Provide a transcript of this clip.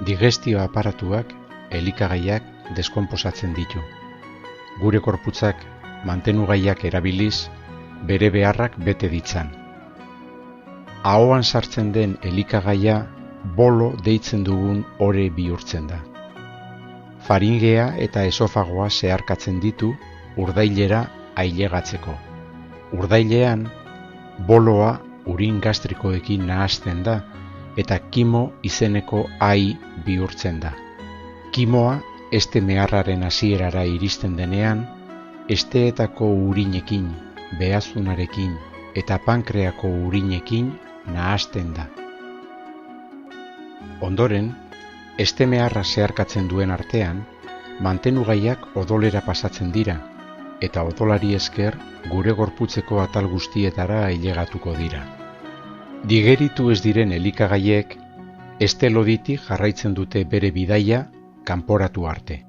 Digestio aparatuak elikagaiak deskonposatzen ditu. Gure gorputzak mantenugaiak erabiliz bere beharrak bete ditzan. Ahoan sartzen den elikagaia bolo deitzen dugun ore bihurtzen da. Faringea eta esofagoa zeharkatzen ditu urdailera ailegatzeko. Urdailean, boloa urin gastrikoekin nahasten da eta kimo izeneko ai bihurtzen da. Kimoa este meharraren hasierara iristen denean, esteetako urinekin, behazunarekin eta pankreako urinekin nahasten da. Ondoren, este meharra zeharkatzen duen artean, mantenugaiak odolera pasatzen dira, eta odolari esker gure gorputzeko atal guztietara ailegatuko dira. Digeritu ez diren elikagaiek este loditik jarraitzen dute bere bidaia kanporatu arte.